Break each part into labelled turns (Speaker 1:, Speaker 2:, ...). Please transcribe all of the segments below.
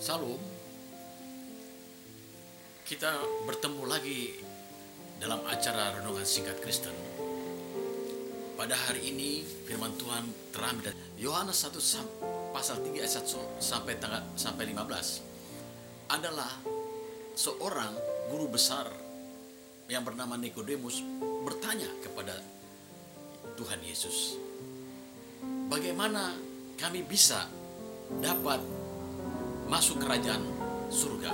Speaker 1: Salam, kita bertemu lagi dalam acara Renungan Singkat Kristen. Pada hari ini firman Tuhan terambil dari Yohanes 1 pasal 3 ayat 1 sampai 15. Adalah seorang guru besar yang bernama Nikodemus bertanya kepada Tuhan Yesus, bagaimana kami bisa dapat masuk kerajaan surga?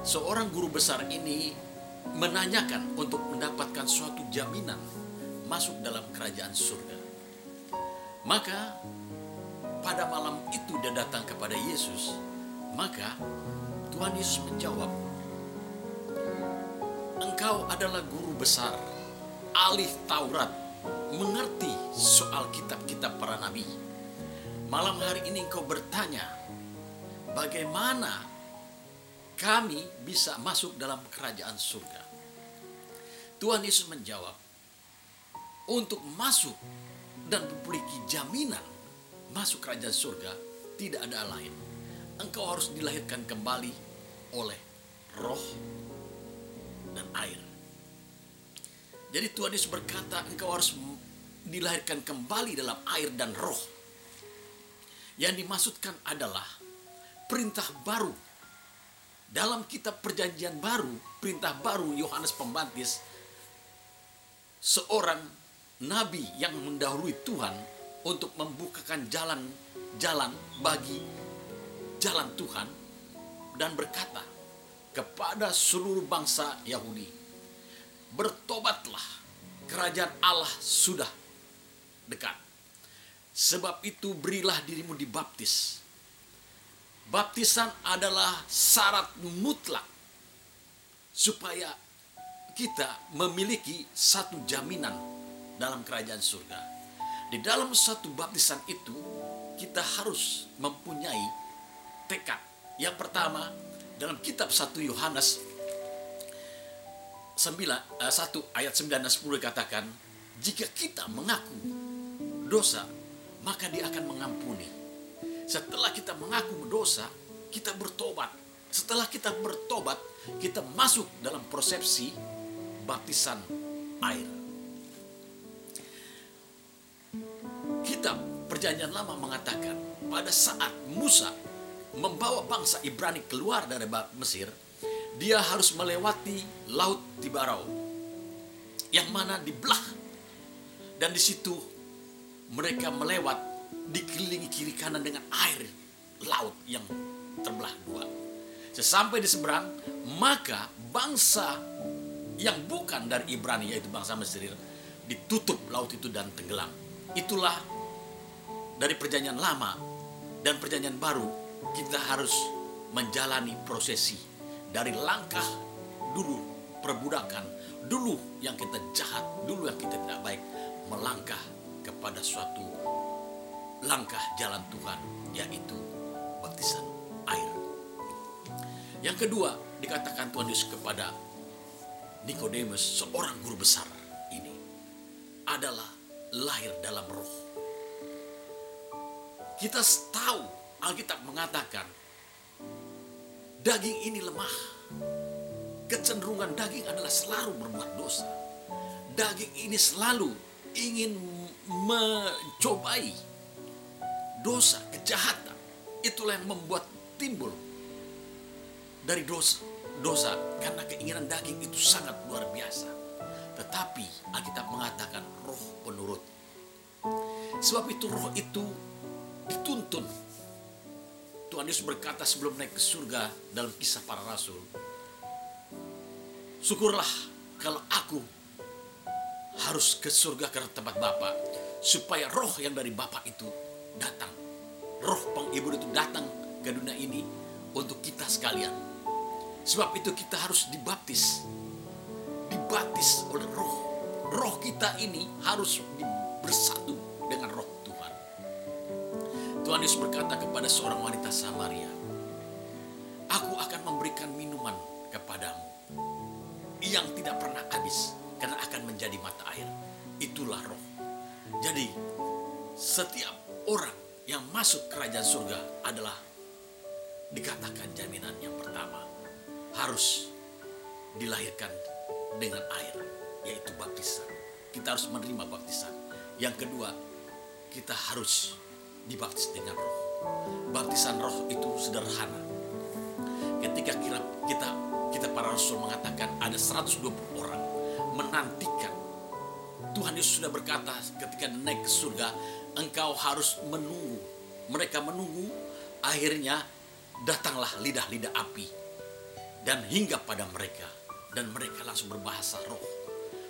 Speaker 1: Seorang guru besar ini menanyakan untuk mendapatkan suatu jaminan masuk dalam kerajaan surga. Maka pada malam itu dia datang kepada Yesus. Maka Tuhan Yesus menjawab, engkau adalah guru besar, ahli Taurat, mengerti soal kitab-kitab para nabi. Malam hari ini engkau bertanya, bagaimana kami bisa masuk dalam kerajaan surga? Tuhan Yesus menjawab, untuk masuk dan memiliki jaminan masuk kerajaan surga tidak ada lain. Engkau harus dilahirkan kembali oleh roh dan air. Jadi Tuhan Yesus berkata, engkau harus dilahirkan kembali dalam air dan roh. Yang dimaksudkan adalah perintah baru. Dalam kitab perjanjian baru, perintah baru Yohanes Pembaptis, seorang nabi yang mendahului Tuhan untuk membukakan jalan bagi jalan Tuhan, dan berkata kepada seluruh bangsa Yahudi, bertobatlah, kerajaan Allah sudah dekat. Sebab itu berilah dirimu dibaptis. Baptisan adalah syarat mutlak supaya kita memiliki satu jaminan dalam kerajaan surga. Di dalam satu baptisan itu kita harus mempunyai tekad. Yang pertama, dalam kitab 1 Yohanes 1 ayat 9 dan 10 dikatakan, jika kita mengaku dosa, maka Dia akan mengampuni. Setelah kita mengaku dosa, kita bertobat. Setelah kita bertobat, kita masuk dalam prosesi baptisan air. Kitab Perjanjian Lama mengatakan, pada saat Musa membawa bangsa Ibrani keluar dari Mesir, dia harus melewati Laut Tibarau, yang mana dibelah, dan di situ mereka melewat dikelilingi kiri kanan dengan air laut yang terbelah dua. Sesampai di seberang, maka bangsa yang bukan dari Ibrani, yaitu bangsa Mesir, ditutup laut itu dan tenggelam. Itulah dari perjanjian lama dan perjanjian baru, kita harus menjalani prosesi dari langkah dulu perbudakan, dulu yang kita jahat, dulu yang kita tidak baik, melangkah kepada suatu langkah jalan Tuhan, yaitu baptisan air. Yang kedua, dikatakan Tuhan Yesus kepada Nikodemus, seorang guru besar ini, adalah lahir dalam roh. Kita tahu Alkitab mengatakan daging ini lemah. Kecenderungan daging adalah selalu berbuat dosa. Daging ini selalu ingin mencobai dosa, kejahatan. Itulah yang membuat timbul dari dosa karena keinginan daging itu sangat luar biasa. Tetapi Alkitab mengatakan roh penurut. Sebab itu roh itu dituntun. Tuhan Yesus berkata sebelum naik ke surga dalam Kisah Para Rasul, syukurlah kalau aku harus ke surga ke tempat Bapa, supaya roh yang dari Bapa itu datang. Roh penghibur itu datang ke dunia ini untuk kita sekalian. Sebab itu kita harus dibaptis oleh roh. Roh kita ini harus bersatu dengan roh Tuhan. Tuhan Yesus berkata kepada seorang wanita Samaria, aku akan memberikan minuman kepadamu yang tidak pernah habis, karena akan menjadi mata air. Itulah roh. Jadi setiap orang yang masuk kerajaan surga adalah dikatakan jaminan yang pertama harus dilahirkan dengan air, yaitu baptisan. Kita harus menerima baptisan. Yang kedua, kita harus dibaptis dengan roh. Baptisan roh itu sederhana. Ketika kita para rasul mengatakan ada 120 orang menantikan, Tuhan Yesus sudah berkata ketika naik ke surga, engkau harus menunggu. Mereka menunggu, akhirnya datanglah lidah-lidah api dan hinggap pada mereka, dan mereka langsung berbahasa roh.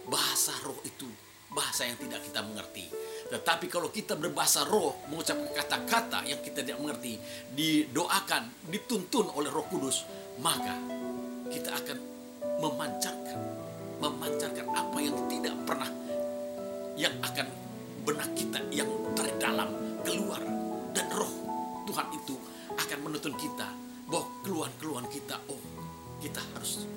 Speaker 1: Bahasa roh itu bahasa yang tidak kita mengerti. Tetapi kalau kita berbahasa roh, mengucapkan kata-kata yang kita tidak mengerti, didoakan, dituntun oleh Roh Kudus, maka kita akan memancarkan apa yang tidak pernah, yang akan benak kita yang terdalam keluar. Dan roh Tuhan itu akan menuntun kita bahwa keluhan-keluhan kita, oh kita harus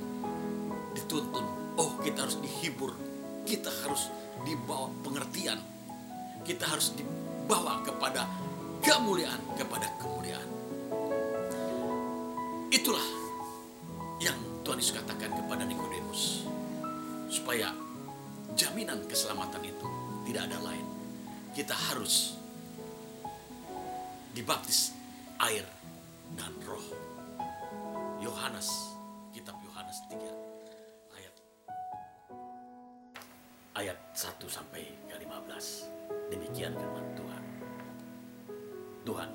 Speaker 1: dituntun, oh kita harus dihibur, kita harus dibawa pengertian, kita harus dibawa kepada kemuliaan. Itulah yang Tuhan Yesus katakan kepada Nikodemus, supaya jaminan keselamatan itu tidak ada lain, kita harus dibaptis air dan roh. Kitab Yohanes 3 ayat 1 sampai ke 15. Demikian firman Tuhan. Tuhan